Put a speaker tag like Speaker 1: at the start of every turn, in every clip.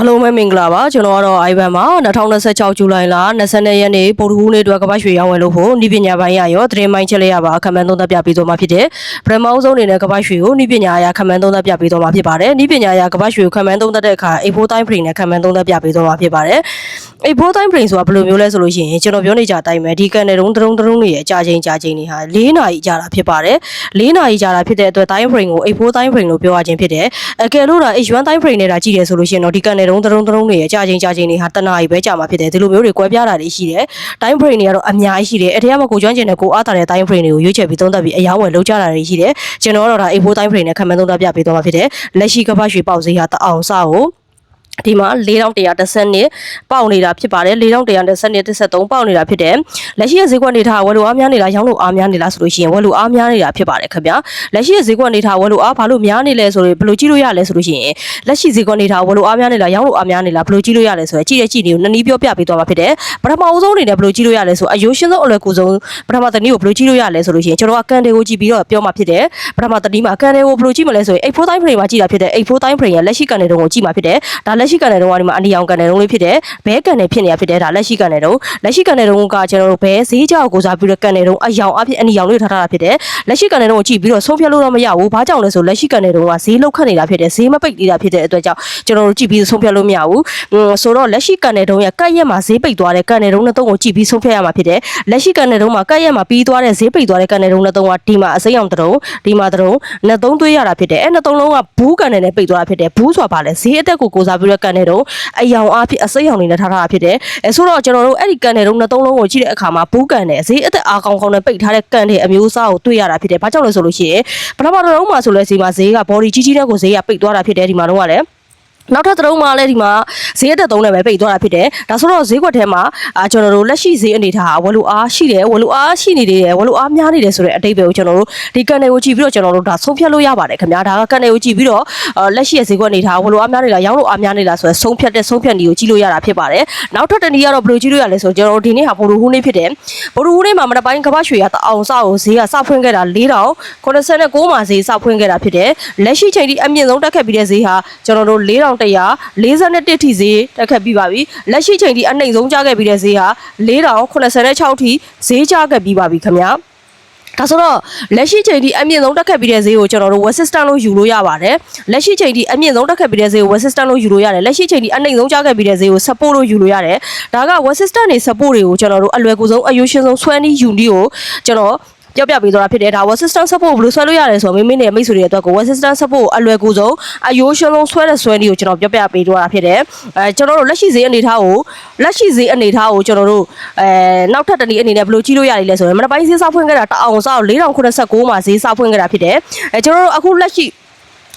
Speaker 1: အားလုံးပဲမင်္ဂလာပါကျွန်တော်ကတော့ Ivan ပါ2026ဇူလိုင်လ22ရက်နေ့ပို့တူးနေ့အတွက်ကပတ်ရွှေရောင်းဝယ်လို့ဖို့ဤပညာပိုင်းရရောသတင်းမိုင်းချက်လေးရပါခမန်းသုံးသပ်ပြပေးသွားမှာဖြစ်တယ်ပထမဆုံးအနေနဲ့ကပတ်ရွှေကိုဤပညာအရာခမန်းသုံးသပ်ပြပေးသွားမှာဖြစ်ပါတယ်ဤပညာအရာကပတ်ရွှေကိုခမန်းသုံးသပ်တဲ့အခါ A4 time frame နဲ့ခမန်းသုံးသပ်ပြပေးသွားမှာဖြစ်ပါတယ် A4 time frame ဆိုတာဘယ်လိုမျိုးလဲဆိုလို့ရှိရင်ကျွန်တော်ပြောနေကြအတိုင်းပဲဒီကန်တဲ့တုံးတွေရဲ့အကြာချင်းတွေဟာ4နာရီကြာတာဖြစ်ပါတယ်4နာရီကြာတာဖြစ်တဲ့အတွက် time frame ကို A4 time frame လို့ပြောရခြင်းဖြစ်တယ်အကယ်လို့ဒါ H1 time frame နဲ့ဒါကြည့်တယ်ဆိုလို့ရှိရင်တော့ဒီကန်တဲ့တုံးတွေရဲ့ကြာချင်းတွေဟာတနာရီပဲကြာမှာဖြစ်တယ်ဒီလိုမျိုးတွေကွဲပြားတာတွေရှိတယ် time frame တွေကတော့အများကြီးရှိတယ်အထက်ကမှကိုကျွမ်းကျင်တဲ့ကိုအားတာတဲ့ time frame တွေကိုရွေးချယ်ပြီးသုံးသပ်ပြီးအယောင်းဝယ်လုပ်ကြတာတွေရှိတယ်ကျွန်တော်ကတော့ဒါ A4 time frame နဲ့ခံမှန်းသုံးသပ်ပြပေးသွားမှာဖြစ်တယ်လက်ရှိကပတ်ရွှေပေါက်ဈေးဟာတအောင်စကိုဒီမှာ4110နှစ်ပေါက်နေတာဖြစ်ပါတယ်4110နှစ်13ပေါက်နေတာဖြစ်တယ်လက်ရှိရဲ့ဈေးကွက်နေထားဝယ်လို့အားများနေလားရောင်းလို့အားများနေလားဆိုလို့ရှိရင်ဝယ်လို့အားများနေတာဖြစ်ပါတယ်ခင်ဗျာလက်ရှိရဲ့ဈေးကွက်နေထားဝယ်လို့အားဘာလို့များနေလဲဆိုတော့ဘယ်လိုကြည့်လို့ရလဲဆိုလို့ရှိရင်လက်ရှိဈေးကွက်နေထားဝယ်လို့အားများနေလားရောင်းလို့အားများနေလားဘယ်လိုကြည့်လို့ရလဲဆိုတော့ကြည့်နေကိုနှစ်နည်းပြောပြပေးသွားမှာဖြစ်တယ်ပထမအဆုံးအနေနဲ့ဘယ်လိုကြည့်လို့ရလဲဆိုအယိုးရှင်းဆုံးအလွယ်ကူဆုံးပထမတနည်းကိုဘယ်လိုကြည့်လို့ရလဲဆိုလို့ရှိရင်ကျွန်တော်ကကန်တွေကိုကြည့်ပြီးတော့ပြောမှာဖြစ်တယ်ပထမတနည်းမှာကန်တွေကိုဘယ်လိုကြည့်မလဲဆိုရင် A4 time frame မှာကြည့်တာဖြစ်တယ် A4 time frame ရဲ့လက်ရှိကန်တွေတုံးကိုကြည့်မှာဖြစ်တယ်ဒါလက်ရှိကန်တွေတုံးကဒီမှာအနီအောင်ကန်တွေတုံးလေးဖြစ်တယ်ဘဲကန်တွေဖြစ်နေတာဖြစ်တယ်ဒါလက်ရှိကန်တွေတုံးကကျွန်တော်တို့ဘဲဈေးကြောက်ကိုစားပြီးတော့ကန်တွေတုံးအယောင်အဖြစ်အနီအောင်လေးထားတာဖြစ်တယ်လက်ရှိကန်တွေတုံးကိုကြည့်ပြီးတော့ဆုံးဖြတ်လို့တော့မရဘူးဘာကြောင့်လဲဆိုလက်ရှိကန်တွေတုံးကဈေးလောက်ခတ်နေတာဖြစ်တယ်ဈေးမပိတ်နေတာဖြစ်တဲ့အတွက်ကြောင့်ကျွန်တော်တို့ကြည့်ပြီးဆုံးဖြတ်လို့မရဘူးဆိုတော့လက်ရှိကန်တွေတုံးရဲ့ကတ်ရက်မှာဈေးပိတ်သွားတဲ့ကန်တွေတုံးနဲ့တုံးကိုကြည့်ပြီးဆုံးဖြတ်ရမှာဖြစ်တယ်လက်ရှိကန်တွေတုံးမှာကတ်ရက်မှာပြီးသွားတဲ့ဈေးပိတ်သွားတဲ့ကန်တွေတုံးနဲ့တုံးကဒီမှာအစိမ်းအောင်တုံးဒီမှာတုံးနှစ်သုံးသွေးရတာဖြစ်တယ်အဲ့နှစ်သုံးလုံးကဘူးကန်တွေနဲ့ပိတ်သွားတာဖြစ်တယ်ဘူးဆိုတာဘာလဲဈေးအတက်ကိုစားပြီးတော့ကန်တွေတုံးအယောင်အဖြစ်အစိမ်းအောင်နေထားတာဖြစ်တယ်ဆိုတော့ကျွန်တော်တို့အဲ့ဒီကန်တွေတုံးနှစ်သုံးလုံးကိုကြည့်တဲ့အခါမှာဘူးကန်တွေဈေးအတက်အားကောင်းနဲ့ပိတ်ထားတဲ့ကန်တွေအမျိုးအစားကိုတွေ့ရတာဖြစ်တယ်ဘာကြောင့်လဲဆိုလို့ရှိရင်ပထမတုံးမှာဆိုလဲဈေးက body ကြီးတဲ့ကိုဈေးကပိတ်သွားတာဖြစ်တယ်ဒီမှာတော့ကလည်းနောက်ထပ်သုံးမှာလဲဒီမှာဈေးအတက်သုံးနဲ့ပဲပိတ်သွားတာဖြစ်တယ်ဒါဆိုတော့ဈေးကွက်ထဲမှာကျွန်တော်တို့လက်ရှိဈေးအနေထားဝယ်လို့အားရှိတယ်ဝယ်လို့အားရှိနေတယ်ဝယ်လို့အားများနေတယ်ဆိုတဲ့အတိတ်ပဲကိုကျွန်တော်တို့ဒီကန်တွေကိုကြည့်ပြီးတော့ကျွန်တော်တို့ဒါဆုံးဖြတ်လို့ရပါတယ်ခင်ဗျာဒါကကန်တွေကိုကြည့်ပြီးတော့လက်ရှိရဲ့ဈေးကွက်အနေထားဝယ်လို့အားများနေလားရောင်းလို့အားများနေလားဆိုတော့ဆုံးဖြတ်နည်းကိုကြည့်လို့ရတာဖြစ်ပါတယ်နောက်ထပ်တနည်းကတော့ဘယ်လိုကြည့်လို့ရလဲဆိုတော့ကျွန်တော်တို့ဒီနေ့ဟာပိုလူဟူးနေ့ဖြစ်တယ်ပိုလူဟူးနေ့မှာမနက်ပိုင်းကပတ်ရွှေရတအောင်စကိုဈေးကစဖွင့်ခဲ့တာ4089မှာဈေးစဖွင့်ခဲ့တာဖြစ်တယ်လက်ရှိချိန်ထိအမြင့်ဆုံးတက်ခဲ့ပြီးတဲ့ဈေးဟာကျွန်တော်တို့4141ထိဈေးတက်ခဲ့ပြီးပါပြီလက်ရှိချိန်ထိအနှိမ့်ဆုံးကျခဲ့ပြီးတဲ့ဈေးဟာ4086ထိဈေးကျခဲ့ပြီးပါပြီခင်ဗျာဒါဆိုတော့လက်ရှိချိန်ထိအမြင့်ဆုံးတက်ခတ်ပြီးတဲ့ဈေးကိုကျွန်တော်တို့ West System လို့ယူလို့ရပါတယ်လက်ရှိချိန်ထိအမြင့်ဆုံးတက်ခတ်ပြီးတဲ့ဈေးကို West System လို့ယူလို့ရတယ်လက်ရှိချိန်ထိအနှိမ့်ဆုံးကျခဲ့ပြီးတဲ့ဈေးကို support လို့ယူလို့ရတယ်ဒါက West System တွေ support တွေကိုကျွန်တော်တို့အလွယ်ကူဆုံးအယူရှင်းဆုံးဆွဲနည်းယူနည်းကိုကျွန်တော်ပြောပြပေးသွားတာဖြစ်တယ်ဒါ West System support ဘယ်လိုဆွဲလို့ရတယ်ဆိုတော့မိနဲ့မိတ်ဆွေတွေအတွက်ကို West System support အလွယ်ကူဆုံးအယိုးရှင်းဆုံးဆွဲတဲ့ဆွဲနည်းကိုကျွန်တော်ပြောပြပေးသွားတာဖြစ်တယ်ကျွန်တော်တို့လက်ရှိဈေးအနေထားကိုကျွန်တော်တို့နောက်ထပ်တနည်းအနေနဲ့ဘယ်လိုကြည့်လို့ရလဲဆိုရင်မနက်ပိုင်းဈေးစဖွင့်ခဲ့တာတအောင်စား4089မှာဈေးစဖွင့်ခဲ့တာဖြစ်တယ်ကျွန်တော်တို့အခုလက်ရှိ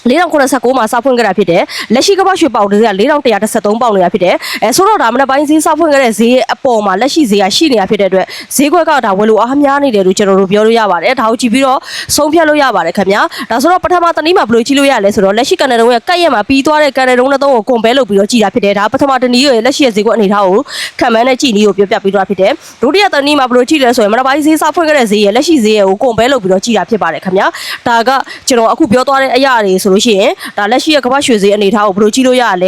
Speaker 1: 4089မှာစဖွင့်ခဲ့တာဖြစ်တယ်လက်ရှိကပတ်ရွှေပေါက်ဈေးက4113ပေါက်နေတာဖြစ်တယ်ဆိုတော့ဒါမနက်ပိုင်းဈေးစဖွင့်ခဲ့တဲ့ဈေးအပေါ်မှာလက်ရှိဈေးကရှိနေတာဖြစ်တဲ့အတွက်ဈေးကွက်ကဒါဝယ်လို့အားများနေတယ်လို့ကျွန်တော်တို့ပြောလို့ရပါတယ်ဒါကိုကြည့်ပြီးတော့ဆုံးဖြတ်လို့ရပါတယ်ခင်ဗျာဒါဆိုတော့ပထမတနည်းမှာဘယ်လိုကြည့်လို့ရလဲဆိုတော့လက်ရှိကန်တဲ့တုံးရဲ့ကတ်ရက်မှာပြီးသွားတဲ့ကန်တဲ့တုံးနဲ့တုံးကိုကွန်ဘဲလုပ်ပြီးတော့ကြည့်တာဖြစ်တယ်ဒါပထမတနည်းရဲ့လက်ရှိရဲ့ဈေးကွက်အနေထားကိုခံမှန်းနဲ့ကြည့်နည်းကိုပြောပြပေးသွားဖြစ်တယ်ဒုတိယတနည်းမှာဘယ်လိုကြည့်လဲဆိုရင်မနက်ပိုင်းဈေးစဖွင့်ခဲ့တဲ့ဈေးရဲ့လက်ရှိဈေးရဲ့ကိုကွန်ဘဲလုပ်ပြီးတော့ကြည့်တာဖြစ်ပါတယ်ခင်ဗျာဒါကကျွန်တော်အခုပြောသွားတဲ့အရာတွေဆိုလို့ရှိရင်ဒါလက်ရှိရဲ့ကမ္ဘာရွှေဈေးအနေထားကိုဘယ်လိုကြည့်လို့ရလ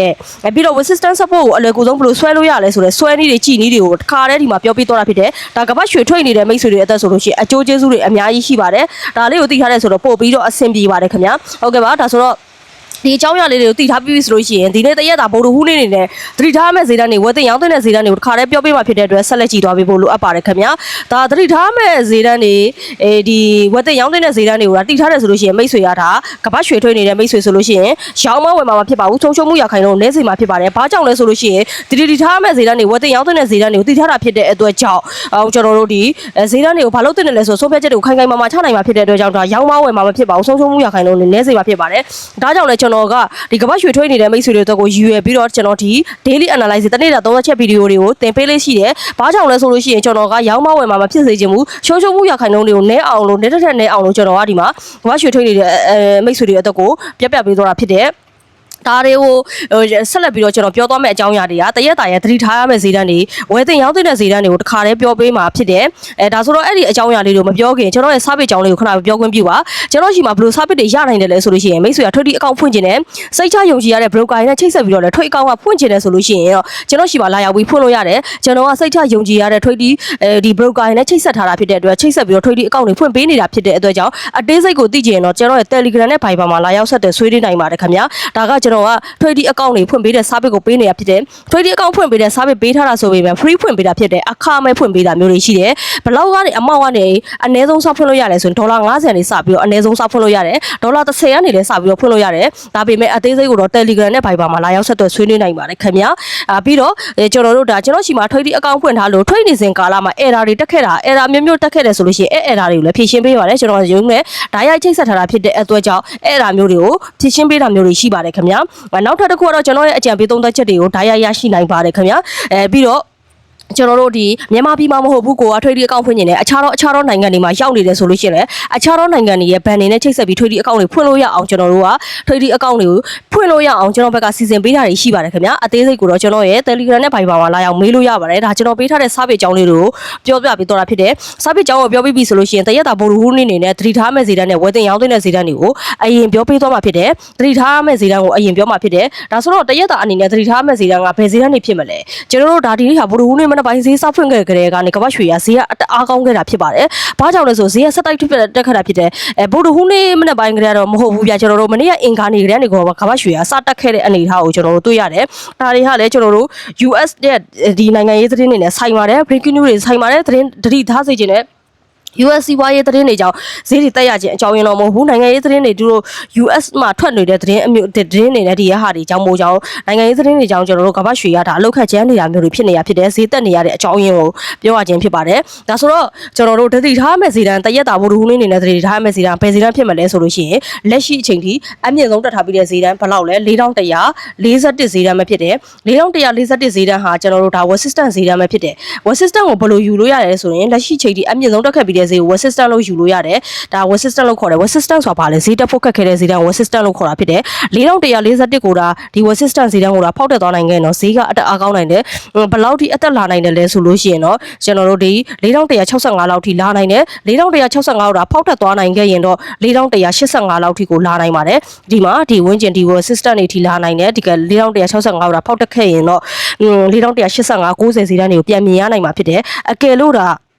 Speaker 1: ဲပြီးတော့ resistance support ကိုအလွယ်ကူဆုံးဘယ်လိုဆွဲလို့ရလဲဆိုတော့ဆွဲနည်းတွေကြည့်နည်းတွေကိုတစ်ခါတည်းဒီမှာပြောပြသွားတာဖြစ်တယ်ဒါကမ္ဘာရွှေထွေးနေတဲ့မိတ်ဆွေတွေအသက်ဆိုလို့ရှိရင်အကျိုးကျေးဇူးတွေအများကြီးရှိပါတယ်ဒါလေးကိုသိထားတဲ့ဆိုတော့ပို့ပြီးတော့အဆင်ပြေပါတယ်ခင်ဗျာဟုတ်ကဲ့ပါဒါဆိုတော့ဒီအကြောင်းအရာလေးတွေကိုသိထားပြီးပြီဆိုလို့ရှိရင်ဒီနေ့တရက်တာဗိုလ်တူဟူးနေနဲ့သတိထားမဲ့ဈေးတန်းတွေဝယ်တင်ရောင်းတဲ့ဈေးတန်းတွေကိုတစ်ခါတည်းပြောပြမှာဖြစ်တဲ့အတွက်ဆက်လက်ကြည့်သွားပေးဖို့လိုအပ်ပါတယ်ခင်ဗျာဒါသတိထားမဲ့ဈေးတန်းတွေဒီဝယ်တင်ရောင်းတဲ့ဈေးတန်းတွေကိုဒါသိထားတယ်ဆိုလို့ရှိရင်မိတ်ဆွေရတာကပတ်ရွှေထွေးနေတဲ့မိတ်ဆွေဆိုလို့ရှိရင်ရောင်းမဝယ်မှာမဖြစ်ပါဘူးဆုံးရှုံးမှုရခိုင်တော့နည်းစေမှာဖြစ်ပါတယ်ဘာကြောင့်လဲဆိုလို့ရှိရင်ဒီထားမဲ့ဈေးတန်းတွေဝယ်တင်ရောင်းတဲ့ဈေးတန်းတွေကိုသိထားတာဖြစ်တဲ့အတွက်ကြောင့်ကျွန်တော်တို့ဒီဈေးတန်းတွေကိုဘာလို့တင်တယ်လဲဆိုဆုံးဖြတ်ချက်တွေကိုခိုင်ခိုင်မာမာချနိုင်မှာဖြစ်တဲ့အတွက်ကြောင့်ဒါရောင်းမဝယ်မှာမဖြစ်ပါဘူးဆုံးရှုံးမှုရခိုင်တော့နည်းစေမှာဖြစ်ပါတယ်ဒါကြောင့်လဲကျွန်တော်ကဒီကပတ်ရွှေထွေးနေတဲ့မိတ်ဆွေတွေအတွက်ကိုယူရပြီးတော့ကျွန်တော်ဒီ daily analysis တနေ့တာ30ချက်ဗီဒီယိုတွေကိုသင်ပေးလေးရှိတယ်။ဘာကြောင့်လဲဆိုလို့ရှိရင်ကျွန်တော်ကရောင်းမဝယ်မှာမဖြစ်စေချင်ဘူး။ရှုံးမှုရခိုင်နှုန်းတွေကိုနည်းအောင်လို့နည်းတက်နည်းအောင်လို့ကျွန်တော်ကဒီမှာကပတ်ရွှေထွေးနေတဲ့မိတ်ဆွေတွေအတွက်ကိုပြပေးသွားတာဖြစ်တယ်။ ဒါတွေကိုဆက်လက်ပြီးတော့ကျွန်တော်ပြောသွားမယ့်အကြောင်းအရာတွေကတရက်တာရဲ့သတိထားရမယ့်ဈေးတန်းတွေဝယ်တင်ရောင်းတင်တဲ့ဈေးတန်းတွေကိုတစ်ခါတည်းပြောပေးမှာဖြစ်တယ်ဒါဆိုတော့အဲ့ဒီအကြောင်းအရာလေးတွေကိုမပြောခင်ကျွန်တော်ရဲ့စာပေအကြောင်းလေးကိုခဏပြောခွင့်ပြုပါကျွန်တော်ရှိမှာဘယ်လိုစာပေတွေရနိုင်တယ်လဲဆိုလို့ရှိရင်မိတ်ဆွေကထွေတီအကောင့်ဖွင့်ခြင်းနဲ့စိတ်ချယုံကြည်ရတဲ့ broker နဲ့ချိတ်ဆက်ပြီးတော့လည်းထွေအကောင့်ကဖွင့်ခြင်းနဲ့ဆိုလို့ရှိရင်တော့ကျွန်တော်ရှိမှာလာရောက်ပြီးဖွင့်လို့ရတယ်ကျွန်တော်ကစိတ်ချယုံကြည်ရတဲ့ထွေတီဒီ broker နဲ့ချိတ်ဆက်ထားတာဖြစ်တဲ့အတွက်ချိတ်ဆက်ပြီးတော့ထွေတီအကောင့်တွေဖွင့်ပေးနေတာဖြစ်တဲ့အတွက်ကြောင့်အသေးစိတ်ကိုသိချင်ရင်တော့ကျွန်တော်ရဲ့ Telegram နဲ့ Viber မှာလာရောက်ဆက်တဲ့ဆွေးနွေးနိုင်ပါတယ်ခင်ဗျာဒါကကျွန်တော်ကထွေတီအကောင့်တွေဖွင့်ပေးတဲ့ service ကိုပေးနေတာဖြစ်တယ်။ Trading account ဖွင့်ပေးတဲ့ service ပေးထားတာဆိုပေမဲ့ free ဖွင့်ပေးတာဖြစ်တယ်။အခမဲ့ဖွင့်ပေးတာမျိုးတွေရှိတယ်။ဘလောက်ကနေအမောက်ကနေအနည်းဆုံးစောက်ဖွင့်လို့ရတယ်ဆိုရင်ဒေါ်လာ90နေစပြီးတော့အနည်းဆုံးစောက်ဖွင့်လို့ရတယ်။ဒေါ်လာ30ကနေလည်းစပြီးတော့ဖွင့်လို့ရတယ်။ဒါပေမဲ့အသေးစိတ်ကိုတော့ Telegram နဲ့ Viber မှာလာရောက်ဆက်သွယ်ဆွေးနွေးနိုင်ပါတယ်ခင်ဗျာ။ပြီးတော့ကျွန်တော်တို့ရှိမှာ Trading account ဖွင့်ထားလို့ trade နေစဉ်ကာလမှာ error တွေတက်ခဲ့တာ error မျိုးတက်ခဲ့တယ်ဆိုလို့ရှိရင်error တွေကိုလည်းဖြေရှင်းပေးပါတယ်ကျွန်တော်ရုံးနဲ့ဓာတ်ရိုက်ချိတ်ဆက်ထားတာဖြစ်တဲ့အတွက်ကြောင့်error မျိုးတွေကိုဖြေရှင်းပေးတာမျိုးတွေရှိပါတယ်ခင်ဗျာ။နောက်ထပ်တစ်ခုကတော့ကျွန်တော်ရဲ့အကြံပေးသုံးသက်ချက်တွေကိုဓာတ်ရိုက်ရရှိနိုင်ပါတယ်ခင်ဗျာပြီးတော့ကျွန်တော်တို့ဒီမြန်မာပြည်မှာမဟုတ်ဘူးကိုကထွေတီအကောင့်ဖွင့်နေတယ်အခြားသောနိုင်ငံတွေမှာရောက်နေတယ်ဆိုလို့ရှိရင်လည်းအခြားသောနိုင်ငံတွေရဲ့ဘဏ်တွေနဲ့ချိတ်ဆက်ပြီးထွေတီအကောင့်တွေဖွင့်လို့ရအောင်ကျွန်တော်တို့ကထွေတီအကောင့်တွေကိုဖွင့်လို့ရအောင်ကျွန်တော်ဘက်ကစီစဉ်ပေးတာတွေရှိပါတယ်ခင်ဗျာအသေးစိတ်ကိုတော့ကျွန်တော်ရဲ့ Telegram နဲ့ Viber မှာလာရောက်မေးလို့ရပါတယ်ဒါကျွန်တော်ပေးထားတဲ့ service အကြောင်းလေးတွေကိုပြောပြပေးတော့တာဖြစ်တယ် service အကြောင်းကိုပြောပြီးပြီဆိုလို့ရှိရင်တရက်တာဗိုလ်ရူးနေနဲ့သတိထားမဲ့ဈေးတန်းနဲ့ဝယ်တင်ရောင်းတင်တဲ့ဈေးတန်းတွေကိုအရင်ပြောပေးသွားမှာဖြစ်တယ်သတိထားမဲ့ဈေးတန်းကိုအရင်ပြောမှာဖြစ်တယ်ဒါဆိုတော့တရက်တာအနေနဲ့သတိထားမဲ့ဈေးတန်းကဘယ်ဈေးတန်းတွေဖြစ်မလဲကျွန်တော်တို့ဒါဒီနေ့ဟာဗိုလ်ရူးနေမနက်ပိုင်းဈေးစဖွင့်ခဲ့ကြတဲ့ကနေကမ္ဘာရွှေရဈေးကအားကောင်းခဲ့တာဖြစ်ပါတယ်။ဘာကြောင့်လဲဆိုဈေးကဆက်တိုက်တက်ခတ်တာဖြစ်တယ်။ဗုဒ္ဓဟူးနေ့မနေ့ပိုင်းကလေးကတော့မဟုတ်ဘူးဗျာကျွန်တော်တို့မနေ့ကအင်ကာနေကလေးကနေကောကမ္ဘာရွှေရစတက်ခဲ့တဲ့အနေအထားကိုကျွန်တော်တို့တွေ့ရတယ်။ဒါတွေကလည်းကျွန်တော်တို့ US ရဲ့ဒီနိုင်ငံရေးသတင်းတွေနဲ့ဆိုင်ပါတယ်။ breaking news တွေဆိုင်ပါတယ်သတင်းတတိထားစေခြင်းနဲ့US စီးပွားရေးသတင်းတွေကြောင့်ဈေးတွေတက်ရခြင်းအကြောင်းရင်းတော့မဟုတ်ဘူးနိုင်ငံရေးသတင်းတွေသူတို့ US မှာထွက်နေတဲ့သတင်းအမျိုးသတင်းတွေနဲ့ဒီရဟာတွေကြောင့်မို့ကြောင့်နိုင်ငံရေးသတင်းတွေကြောင့်ကျွန်တော်တို့ကမ္ဘာရွှေရတာအလောက်ခက်ကျန်းနေတာမျိုးတွေဖြစ်နေရဖြစ်တယ်ဈေးတက်နေရတဲ့အကြောင်းရင်းကိုပြောရခြင်းဖြစ်ပါတယ်ဒါဆိုတော့ကျွန်တော်တို့တတိထားမဲ့ဈေးတန်းတရက်တာဘို့ဒူးနေနေတဲ့တတိထားမဲ့ဈေးတန်းဘယ်ဈေးတန်းဖြစ်မလဲဆိုလို့ရှိရင်လက်ရှိအချိန်ထိအမြင့်ဆုံးတက်ထားပြီးတဲ့ဈေးတန်းဘယ်လောက်လဲ4141ဈေးတန်းပဲဖြစ်တယ်4141ဈေးတန်းဟာကျွန်တော်တို့ဒါ resistance ဈေးတန်းပဲဖြစ်တယ် resistance ကိုဘယ်လိုယူလို့ရလဲဆိုရင်လက်ရှိအချိန်ထိအမြင့်ဆုံးတက်ခဲ့ပြီးဈေးကို resistance လို့ယူလို့ရတယ်ဒါ resistance လို့ခေါ်တယ် resistance ဆိုတာဘာလဲဈေးတက်ဖို့ခက်ခဲတဲ့ဈေးတန်း resistance လို့ခေါ်တာဖြစ်တယ်4141ကိုဒါဒီ resistance ဈေးတန်းကိုဒါဖောက်တက်သွားနိုင်ခဲ့တော့ဈေးကအတက်အားကောင်းနိုင်တယ်ဘယ်လောက်ထိအတက်လာနိုင်တယ်လဲဆိုလို့ရှိရင်တော့ကျွန်တော်တို့ဒီ4165လောက်ထိလာနိုင်တယ်4165လောက်ဒါဖောက်တက်သွားနိုင်ခဲ့ရင်တော့4185လောက်ထိကိုလာနိုင်ပါတယ်ဒီမှာဒီဝင်းကျင်ဒီ resistance တွေထိလာနိုင်တယ်ဒီက4165လောက်ဒါဖောက်တက်ခဲ့ရင်တော့4185 90ဈေးတန်းတွေကိုပြန်မြင်ရနိုင်မှာဖြစ်တယ်အကယ်လို့ဒ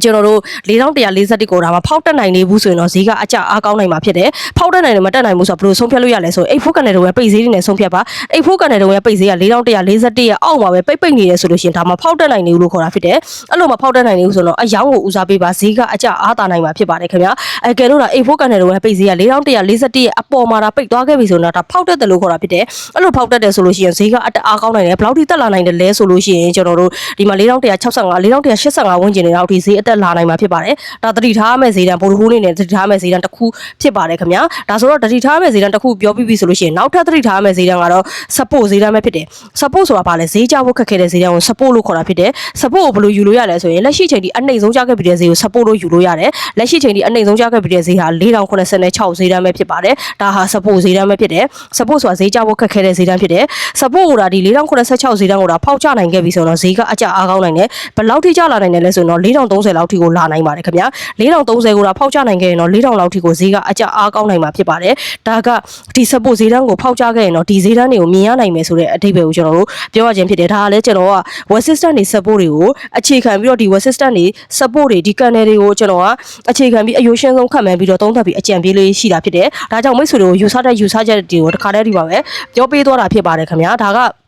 Speaker 1: ါကျွန်တော်တို့4141ကိုဒါမှဖောက်တက်နိုင်နေဘူးဆိုရင်တော့ဈေးကအကျအားကောင်းနိုင်မှာဖြစ်တယ်ဖောက်တက်နိုင်တယ်မတက်နိုင်ဘူးဆိုတော့ဘယ်လိုဆုံးဖြတ်လို့ရလဲဆိုအိတ်ဖို့ကန်တဲ့တုံးရဲ့ပိတ်ဈေးတွေနဲ့ဆုံးဖြတ်ပါအိတ်ဖို့ကန်တဲ့တုံးရဲ့ပိတ်ဈေးက4141ရဲ့အောက်မှာပဲပိတ်နေတယ်ဆိုလို့ရှိရင်ဒါမှဖောက်တက်နိုင်နေဘူးလို့ခေါ်တာဖြစ်တယ်အဲ့လိုမှဖောက်တက်နိုင်နေဘူးဆိုတော့အယောင်းကိုဦးစားပေးပါဈေးကအကျအားသာနိုင်မှာဖြစ်ပါတယ်ခင်ဗျာအဲကဲလို့ဒါအိတ်ဖို့ကန်တဲ့တုံးရဲ့ပိတ်ဈေးက4141ရဲ့အပေါ်မှာဒါပိတ်သွားခဲ့ပြီဆိုတော့ဒါဖောက်တက်တယ်လို့ခေါ်တာဖြစ်တယ်အဲ့လိုဖောက်တက်တယ်ဆိုလို့ရှိရင်ဈေးကအတက်အားကောင်းနိုင်တယ်ဘယ်လောက်ထိတက်လာနိုင်တယ်လဲဆိုလို့ရှိရင်ကျွန်တော်တို့ဒီမှာ4165 4185ဝန်းကျင်တွေလောက်ထိဈေးအတက်လာနိုင်မှာဖြစ်ပါတယ်ဒါတတိထားမဲ့ဈေးတန်းဗိုလ်ဟိုးနေနဲ့တတိထားမဲ့ဈေးတန်းတစ်ခုဖြစ်ပါတယ်ခင်ဗျာဒါဆိုတော့တတိထားမဲ့ဈေးတန်းတစ်ခုပြောပြီးပြီဆိုလို့ရှိရင်နောက်ထပ်တတိထားမဲ့ဈေးတန်းကတော့ support ဈေးတန်းပဲဖြစ်တယ် support ဆိုတာဘာလဲဈေးကျဖို့ခက်ခဲတဲ့ဈေးတန်းကို support လို့ခေါ်တာဖြစ်တယ် support ကိုဘယ်လိုယူလို့ရလဲဆိုရင်လက်ရှိချိန်ဒီအနှိမ့်ဆုံးကျခဲ့ပြီးတဲ့ဈေးကို support လို့ယူလို့ရတယ်လက်ရှိချိန်ဒီအနှိမ့်ဆုံးကျခဲ့ပြီးတဲ့ဈေးဟာ4086ဈေးတန်းပဲဖြစ်ပါတယ်ဒါဟာ support ဈေးတန်းပဲဖြစ်တယ် support ဆိုတာဈေးကျဖို့ခက်ခဲတဲ့ဈေးတန်းဖြစ်တယ် support ကိုဒါဒီ4086ဈေးတန်းကိုဒါဖောက်ချနိုင်ခဲ့ပြီဆိုတော့ဈေးကအကျအားကောင်းနိုင်တယ်ဘယ်လောက်ထိကျလာနိုင်တယ်လဲဆိုတော့4030လောက်ထိကိုလာနိုင်ပါတယ်ခင်ဗျာ4030ကိုဒါဖောက်ချနိုင်ခဲ့ရင်တော့4000လောက်ထိကိုဈေးကအကျအားကောင်းနိုင်မှာဖြစ်ပါတယ်ဒါကဒီ support ဈေးတန်းကိုဖောက်ချခဲ့ရင်တော့ဒီဈေးတန်းတွေကိုမြင်ရနိုင်မယ်ဆိုတဲ့အဓိပ္ပာယ်ကိုကျွန်တော်တို့ပြောရခြင်းဖြစ်တယ်ဒါကလည်းကျွန်တော်က resistance တွေ support တွေကိုအခြေခံပြီးတော့ဒီ resistance တွေ support တွေဒီ candle တွေကိုကျွန်တော်ကအခြေခံပြီးအယိုးရှင်းဆုံးခတ်မှန်းပြီးတော့သုံးသပ်ပြီးအကြံပေးလေးရှိတာဖြစ်တယ်ဒါကြောင့်မိတ်ဆွေတို့ယူဆချက်တွေကိုတခါတည်းဒီပါပဲပြောပေးသွားတာဖြစ်ပါတယ်ခင်ဗျာဒါက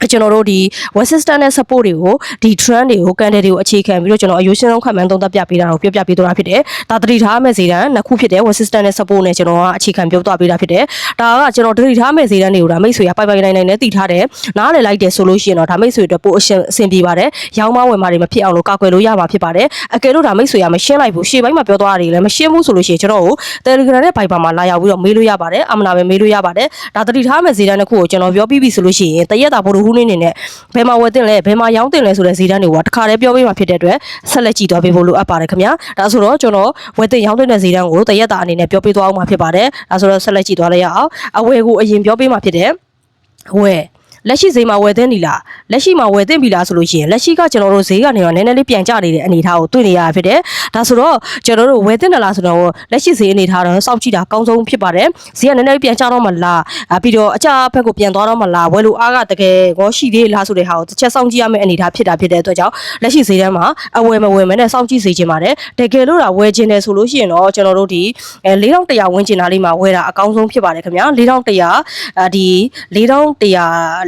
Speaker 1: ကျွန်တော်တို့ဒီ resistance နဲ့ support တွေကိုဒီ trend တွေကို candle တွေကိုအခြေခံပြီးတော့ကျွန်တော်အယိုးရှင်းဆုံးခန့်မှန်းသုံးသပ်ပြပေးတာကိုပြောပြပေးသွားတာဖြစ်တယ်။ဒါသတိထားမယ့်ဈေးတန်းနှစ်ခုဖြစ်တယ် resistance နဲ့ support နဲ့ကျွန်တော်ကအခြေခံပြောသွားပေးတာဖြစ်တယ်။ဒါကကျွန်တော်သတိထားမယ့်ဈေးတန်းတွေကိုဒါမိတ်ဆွေကပိုင်နိုင်နဲ့တည်ထားတယ်။နားလည်လိုက်တယ်ဆိုလို့ရှိရင်တော့ဒါမိတ်ဆွေအတွက်ပိုအဆင်ပြေပါတယ်။ရောင်းမဝယ်မတွေမဖြစ်အောင်လို့ကာကွယ်လို့ရမှာဖြစ်ပါတယ်။အကယ်လို့ဒါမိတ်ဆွေကမရှင်းလိုက်ဘူးရှေ့ပိုင်းမှာပြောသွားတာတွေလည်းမရှင်းဘူးဆိုလို့ရှိရင်ကျွန်တော်ကို Telegram နဲ့ Viber မှာလာရောက်ပြီးတော့မေးလို့ရပါတယ်။အမှန်ပဲမေးလို့ရပါတယ်။ဒါသတိထားမယ့်ဈေးတန်းတစ်ခုကိုကျွန်တော်ပြောပြီးပြီဆိုလို့ရှိရင်တရက်တာဘို့ ဟူးနေနဲ့ဘယ်မှာဝယ်တင်လဲဘယ်မှာရောင်းတင်လဲဆိုတဲ့ဈေးတန်းတွေကတခါတည်းပြောပေးမှာဖြစ်တဲ့အတွက်ဆက်လက်ကြည့်သွားပေးဖို့လိုအပ်ပါတယ်ခင်ဗျာဒါဆိုတော့ကျွန်တော်ဝယ်တင်ရောင်းတင်တဲ့ဈေးတန်းကိုတရက်တာအနေနဲ့ပြောပေးသွားအောင်မှာဖြစ်ပါတယ်ဒါဆိုတော့ဆက်လက်ကြည့်သွားလိုက်ရအောင်အဝယ်ကိုအရင်ပြောပေးမှာဖြစ်တဲ့ဝယ်လက်ရှိဈေးမှာဝယ်သင့်ပြီလားလက်ရှိမှာဝယ်သင့်ပြီလားဆိုလို့ရှိရင်လက်ရှိကကျွန်တော်တို့ဈေးကနေတော့နည်းနည်းလေးပြန်ကျနေတဲ့အနေအထားကိုတွေ့နေရတာဖြစ်တယ်ဒါဆိုတော့ကျွန်တော်တို့ဝယ်သင့်တယ်လားဆိုတော့လက်ရှိဈေးအနေအထားတော့စောင့်ကြည့်တာအကောင်းဆုံးဖြစ်ပါတယ်ဈေးကနည်းနည်းလေးပြန်ကျတော့မှလားပြီးတော့အကျဘက်ကိုပြန်သွားတော့မှလားဝယ်လို့အားကတကယ်ရောရှိသေးလားဆိုတဲ့ဟာကိုတစ်ချက်စောင့်ကြည့်ရမယ့်အနေအထားဖြစ်တာဖြစ်တဲ့အတွက်ကြောင့်လက်ရှိဈေးတန်းမှာအဝယ်မဝယ်မဲနဲ့စောင့်ကြည့်စေချင်ပါတယ်တကယ်လို့ဒါဝယ်ခြင်းတယ်ဆိုလို့ရှိရင်တော့ကျွန်တော်တို့ဒီ4100ဝန်းကျင်သားလေးမှာဝယ်တာအကောင်းဆုံးဖြစ်ပါတယ်ခင်ဗျာ4100ဒီ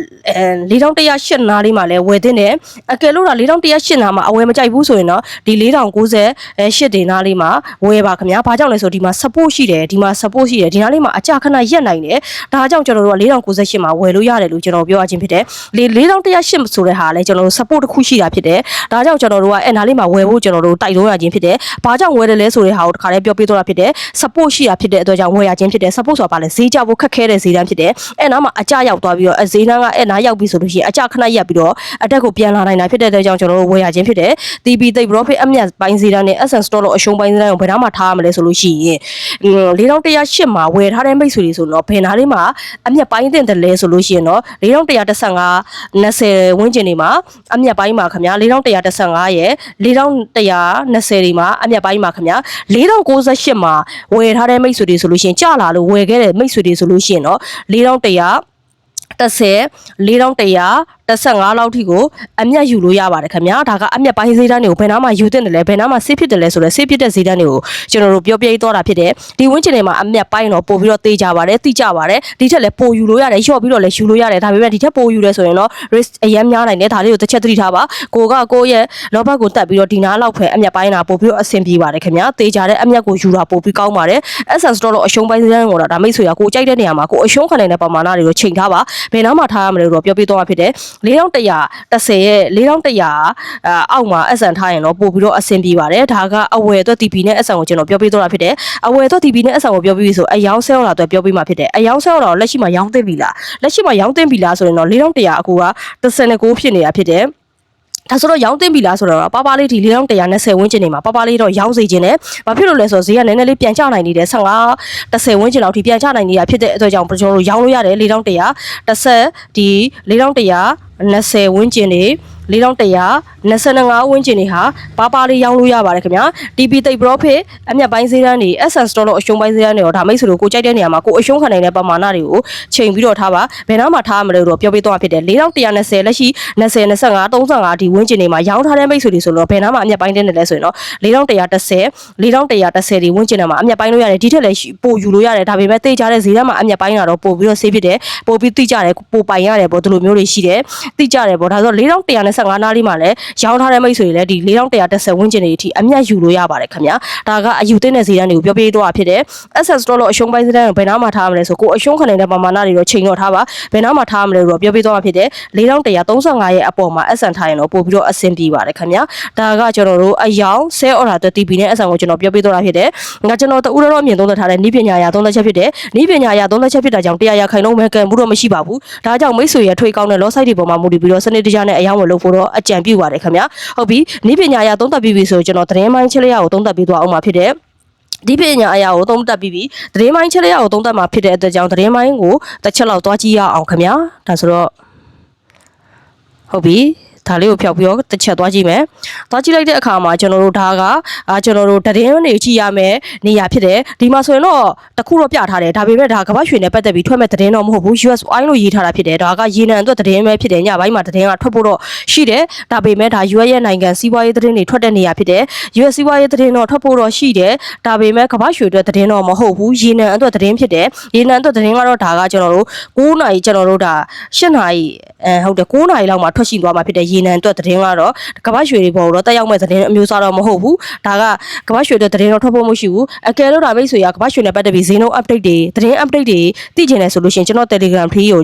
Speaker 1: 4108နားလေးမှာလည်းဝယ်တင်တယ်အကယ်လို့ဒါ4108နားမှာအဝယ်မကြိုက်ဘူးဆိုရင်တော့ဒီ4098ဒေနားလေးမှာဝယ်ပါခင်ဗျာဘာကြောင့်လဲဆိုဒီမှာ support ရှိတယ်ဒီမှာ support ရှိတယ်ဒီနားလေးမှာအကြခဏရက်နိုင်တယ်ဒါကြောင့်ကျွန်တော်တို့က4098မှာဝယ်လို့ရတယ်လို့ကျွန်တော်ပြောရခြင်းဖြစ်တယ်4108ဆိုတဲ့ဟာလည်းကျွန်တော်တို့ support တစ်ခုရှိတာဖြစ်တယ်ဒါကြောင့်ကျွန်တော်တို့ကအဲ့နားလေးမှာဝယ်ဖို့ကျွန်တော်တို့တိုက်တွန်းရခြင်းဖြစ်တယ်ဘာကြောင့်ဝယ်တယ်လဲဆိုတဲ့ဟာကိုတခါလေးပြောပြသွားတာဖြစ်တယ် support ရှိတာဖြစ်တဲ့အတွက်ကြောင့်ဝယ်ရခြင်းဖြစ်တယ် support ဆိုတာဘာလဲဈေးကြဖို့ခက်ခဲတဲ့ဈေးတန်းဖြစ်တယ်အဲ့နားမှာအကြရောက်သွားပြီးတော့ဈေးနှန်းကအဲ့နားရောက်ပြီဆိုလို့ရှိရင်အကြခဏရက်ပြီးတော့အတက်ကိုပြန်လာနိုင်တာဖြစ်တဲ့အတွက်ကြောင့်ကျွန်တော်တို့ဝယ်ရခြင်းဖြစ်တယ် TB သိပ် profit အမြတ်ပိုင်းဈေးတန်းနဲ့ Essence Store လို့အရှုံးပိုင်းဈေးတန်းကိုဘယ်နားမှာထားရမလဲဆိုလို့ရှိရင်4108မှာဝယ်ထားတဲ့မိတ်ဆွေတွေဆိုတော့ဘယ်နားလေးမှာအမြတ်ပိုင်းတင်တယ်လဲဆိုလို့ရှိရင်တော့4115 20ဝန်းကျင်တွေမှာအမြတ်ပိုင်းမှာခင်ဗျာ4115ရဲ့4120တွေမှာအမြတ်ပိုင်းမှာခင်ဗျာ4098မှာဝယ်ထားတဲ့မိတ်ဆွေတွေဆိုလို့ရှိရင်ကြလာလို့ဝယ်ခဲ့တဲ့မိတ်ဆွေတွေဆိုလို့ရှိရင်တော့4110 4115လောက်ထိကိုအမြတ်ယူလို့ရပါတယ်ခင်ဗျာဒါကအမြတ်ပိုင်းဈေးတန်းတွေကိုဘယ်နားမှာယူတင်တယ်လဲဘယ်နားမှာဆေးဖြစ်တယ်လဲဆိုတော့ဆေးဖြစ်တဲ့ဈေးတန်းတွေကိုကျွန်တော်တို့ပြောပြသွားတာဖြစ်တယ်ဒီဝင်းကျင်တွေမှာအမြတ်ပိုင်းတော့ပို့ပြီးတော့သေးကြပါတယ်တိကျပါတယ်ဒီထက်လည်းပိုယူလို့ရတယ်လျှော့ပြီးတော့လည်းယူလို့ရတယ်ဒါပေမဲ့ဒီထက်ပိုယူလဲဆိုရင်တော့ risk အရမ်းများနိုင်တယ်ဒါလေးကိုတစ်ချက်သတိထားပါကိုရဲ့လောဘကိုတက်ပြီးတော့ဒီနားလောက်ပဲအမြတ်ပိုင်းတာပို့ပြီးတော့အဆင်ပြေပါတယ်ခင်ဗျာသေးကြတဲ့အမြတ်ကိုယူတာပို့ပြီးကောင်းပါတယ် Essence Store လို့အရှုံးပိုင်းဈေးတန်းကိုတော့ဒါမိတ်ဆွေကကိုကြိုက်တဲ့နေရာမှာကိုအရှုံးခံနိုင်တဲ့ပမာဏတွေကိုချိန်ထားပါဘယ်နားမှာထားရမလဲတော့ပြောပြသွားမှာဖြစ်တယ်4110ရဲ့4100အောက်မှာအဆန်ထားရင်တော့ပို့ပြီးတော့အဆင်ပြေပါတယ်ဒါကအဝယ်အတွက် TP နဲ့အဆန်ကိုကျွန်တော်ပြောပြသွားတာဖြစ်တယ်အဝယ်အတွက် TP နဲ့အဆန်ကိုပြောပြပြီးဆိုအယောင်းဆဲလာအတွက်ပြောပြမှာဖြစ်တယ်အယောင်းဆဲလာတော့လက်ရှိမှာရောင်းသိပြီလားလက်ရှိမှာရောင်းသိပြီလားဆိုရင်တော့4100အခုက39ဖြစ်နေတာဖြစ်တယ်ဒါဆိုတော့ရောင်းသိပြီလားဆိုတော့ပါပါလေးဒီ4120ဝန်းကျင်နေမှာပါပါလေးတော့ရောင်းစေခြင်းနဲ့ဘာဖြစ်လို့လဲဆိုတော့ဈေးကနည်းနည်းလေးပြန်ကျနိုင်နေတယ်15 10ဝန်းကျင်လောက်ထိပြန်ကျနိုင်နေတာဖြစ်တဲ့အတွက်ကြောင့်ကျွန်တော်တို့ရောင်းလို့ရတယ်4100တစ်ဆက်ဒီ4120ဝန်းကျင်နေ4125ဝန်းကျင်နေဟာပါပါလေးရောင်းလို့ရပါတယ်ခင်ဗျာ TP သိပ် profit အမြတ်ပိုင်းဈေးတန်းတွေ Essence Store လို့အရှုံးပိုင်းဈေးတန်းတွေတော့ဒါမိတ်ဆွေတို့ကိုကြိုက်တဲ့နေရာမှာကိုအရှုံးခံနိုင်တဲ့ပမာဏတွေကိုချိန်ပြီးတော့ထားပါဘယ်နားမှာထားရမလဲတော့ပြောပြသွားဖြစ်တယ်4120လက်ရှိ20 25 35ဒီဝန်းကျင်တွေမှာရောင်းထားတဲ့မိတ်ဆွေတွေဆိုတော့ဘယ်နားမှာအမြတ်ပိုင်းတင်တယ်လဲဆိုရင်တော့4110ဒီဝန်းကျင်တွေမှာအမြတ်ပိုင်းလို့ရတယ်ဒီထက်လည်းပို့ယူလို့ရတယ်ဒါပေမဲ့သိကြတဲ့ဈေးတန်းမှာအမြတ်ပိုင်းတာတော့ပို့ပြီးတော့ဆေးဖြစ်တယ်ပို့ပြီးသိကြတယ်ပို့ပိုင်ရတယ်ပေါ့ဒီလိုမျိုးတွေရှိတယ်သိကြတယ်ပေါ့ဒါဆို4115နားလေးမှာလည်းရောင်းထားတဲ့မိတ်ဆွေတွေလည်းဒီ4110ဝန်းကျင်တွေအထိအမြတ်ယူလို့ရပါတယ်ခင်ဗျာဒါကအယူသိတဲ့ဈေးတန်းတွေကိုပြောပြတော့ဖြစ်တယ် Essence Store လို့အရှုံးပိုင်းဈေးတန်းကိုဘယ်နားမှာထားရမလဲဆိုကိုအရှုံးခံနေတဲ့ပမာဏတွေတော့ချိန်တော့ထားပါဘယ်နားမှာထားရမလဲတော့ပြောပြတော့ဖြစ်တယ်4135ရဲ့အပေါ်မှာ Essence ထားရင်တော့ပို့ပြီးတော့အဆင်ပြေပါတယ်ခင်ဗျာဒါကကျွန်တော်တို့အယောင် sale order အတွက် TP နဲ့ Essence ကိုကျွန်တော်ပြောပြတော့ဖြစ်တယ်ငါကျွန်တော်တူတော့အမြင်သုံးသက်ထားတဲ့ဤပညာအရာသုံးသက်ချက်ဖြစ်တယ်ဤပညာအရာသုံးသက်ချက်ဖြစ်တာကြောင့်100ရာခိုင်နှုန်းပဲကံမှုတော့မရှိပါဘူးဒါကြောင့်မိတ်ဆွေရဲ့ထွေကောင်းတဲ့ loss site တွေပေါ်မှာမူတည်ပြီးတော့စနစ်တကျနဲ့အယောင်ဝယ်လို့ဖို့တော့အကြံပြုပါတယ်ခင်ဗျာဟုတ်ပြီဤပညာအရာသုံးသက်ပြီးပြီဆိုကျွန်တော်သတင်းမိုင်းချက်လေးရကိုသုံးသက်ပြီးသွားအောင်ပါဖြစ်တယ်ဒီပညာအရာကိုသုံးသပ်ပြီးပြီသတင်းမိုင်းချက်လေးရကိုသုံးသပ်မှာဖြစ်တဲ့အတွက်ကြောင့်သတင်းမိုင်းကိုတစ်ချက်လောက်သွားကြည့်ရအောင်ခင်ဗျာဒါဆိုတော့ဟုတ်ပြီဒါလေးကိုဖျောက်ပြီးတော့တစ်ချက်သွားကြည့်မယ်။သွားကြည့်လိုက်တဲ့အခါမှာကျွန်တော်တို့ဒါကကျွန်တော်တို့သတင်းတွေကြည့်ရမယ်နေရာဖြစ်တယ်။ဒီမှာဆိုရင်တော့တခုတော့ပြထားတယ်။ဒါပေမဲ့ဒါကမ္ဘာရွှေနဲ့ပတ်သက်ပြီးထွက်မဲ့သတင်းတော့မဟုတ်ဘူး USI လို့ရေးထားတာဖြစ်တယ်။ဒါကရေနံအတွက်သတင်းပဲဖြစ်တယ်။ညပိုင်းမှာသတင်းကထွက်ဖို့တော့ရှိတယ်။ဒါပေမဲ့ဒါ US ရဲ့နိုင်ငံစီးပွားရေးသတင်းတွေထွက်တဲ့နေရာဖြစ်တယ်။ US စီးပွားရေးသတင်းတော့ထွက်ဖို့တော့ရှိတယ်။ဒါပေမဲ့ကမ္ဘာရွှေအတွက်သတင်းတော့မဟုတ်ဘူး။ရေနံအတွက်သတင်းဖြစ်တယ်။ရေနံအတွက်သတင်းကတော့ဒါကကျွန်တော်တို့9နာရီကျွန်တော်တို့ဒါ10နာရီဟုတ်တယ်9နာရီလောက်မှာထွက်ရှိသွားမှာဖြစ်တယ်ရေနံအတွက်သတင်းကတော့ကမ္ဘာရွှေတွေပေါ်တော့တက်ရောက်မဲ့သတင်းအမျိုးအစားတော့မဟုတ်ဘူးဒါကကမ္ဘာရွှေအတွက်သတင်းတော့ထွက်ဖို့မရှိဘူးအကယ်လို့ဒါမိတ်ဆွေကကမ္ဘာရွှေနဲ့ပတ်သက်ပြီးဈေးနှုန်း update တွေသတင်း update တွေသိချင်တယ်ဆိုလို့ရှိရင်ကျွန်တော် Telegram free ကို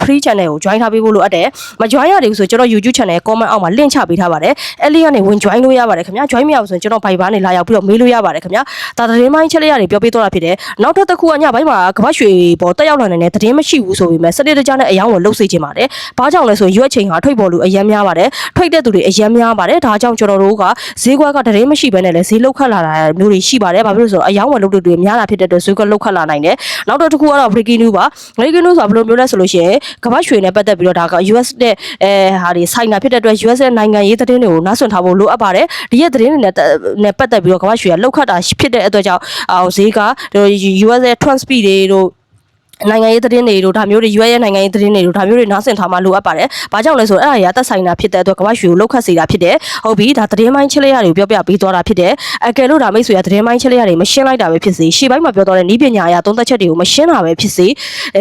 Speaker 1: free channel ကို join ထားပေးဖို့လိုအပ်တယ်မ join ရသေးဘူးဆိုကျွန်တော် YouTube channel comment အောက်မှာ link ချပေးထားပါတယ်အဲ့ link ကနေဝင် join လို့ရပါတယ်ခင်ဗျာ join မရဘူးဆိုရင်ကျွန်တော် Viber နဲ့လာရောက်ပြီးတော့မေးလို့ရပါတယ်ခင်ဗျာဒါသတင်းပိုင်းချက်လေးရတယ်ပြောပေးတော့တာဖြစ်တယ်နောက်ထပ်တစ်ခုကညပိုင်းမှာကပတ်ရွှေပေါ်တက်ရောက်လာနေတဲ့သတင်းမရှိဘူးဆိုပေမဲ့စနစ်တကျနဲ့အယောင်းကိုလှုပ်စေချင်ပါတယ်ဘာကြောင့်လဲဆိုရင်ရွက်ချိန်ဟာထွက်ပေါ်လို့အယမ်းများပါတယ်ထွက်တဲ့သူတွေအယမ်းများပါတယ်ဒါကြောင့်ကျွန်တော်တို့ကဈေးကွက်ကသတင်းမရှိဘဲနဲ့လည်းဈေးလောက်ခတ်လာတာမျိုးတွေရှိပါတယ်ဘာဖြစ်လို့ဆိုတော့အယောင်းဝယ်လုပ်တွေများလာဖြစ်တဲ့အတွက်ဈေးကွက်လောက်ခတ်လာနိုင်တယ်နောက်တစ်ခုကတော့ breaking news ပါ breaking news ဆိုတာဘယ်လိုမျိုးလဲဆိုလို့ရှိရင်ကပတ်ရွှေနဲ့ပတ်သက်ပြီးတော့ဒါက US နဲ့ဟာဒီဆိုင်တာဖြစ်တဲ့အတွက် US ရဲ့နိုင်ငံရေးသတင်းတွေကိုနားဆွင့်ထားဖို့လိုအပ်ပါတယ်ဒီရဲ့သတင်းတွေနဲ့ပတ်သက်ပြီးတော့ကပတ်ရွှေကလောက်ခတ်တာဖြစ်တဲ့အတွက်ကြောင့်ဈေးက US ရဲ့ Trump speed တွေတို့နိုင်ငံရေးသတင်းတွေတို့ဒါမျိုးတွေ US ရဲ့နိုင်ငံရေးသတင်းတွေတို့ဒါမျိုးတွေနားဆင်ထားမှလိုအပ်ပါတယ်။ဘာကြောင့်လဲဆိုတော့အဲ့ဒါတွေကသက်ဆိုင်တာဖြစ်တဲ့အတွက်ကမ္ဘာရွှေကိုလောက်ခတ်စေတာဖြစ်တယ်။ဟုတ်ပြီဒါသတင်းပိုင်းချက်လေးရတယ်ပြောပြပေးသွားတာဖြစ်တယ်။အကယ်လို့ဒါမိတ်ဆွေကသတင်းပိုင်းချက်လေးရတယ်မရှင်းလိုက်တာပဲဖြစ်စေရှေ့ပိုင်းမှာပြောသွားတဲ့ဤပညာအရာသုံးသက်ချက်တွေကိုမရှင်းတာပဲဖြစ်စေ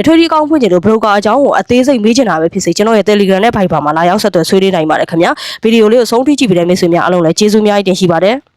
Speaker 1: ထွေးထီးကောင်းဖွင့်ချင်လို့ broker အကြောင်းကိုအသေးစိတ်မေးချင်တာပဲဖြစ်စေကျွန်တော်ရဲ့ Telegram နဲ့ Viber မှာလာရောက်ဆက်သွယ်ဆွေးနွေးနိုင်ပါတယ်ခင်ဗျာ။ဗီဒီယိုလေးကိုဆုံးထိကြည့်ပြီးတဲ့မိတ်ဆွေများအားလုံးလည်းကျေးဇူးအများကြီးတင်ရှိပါတယ်။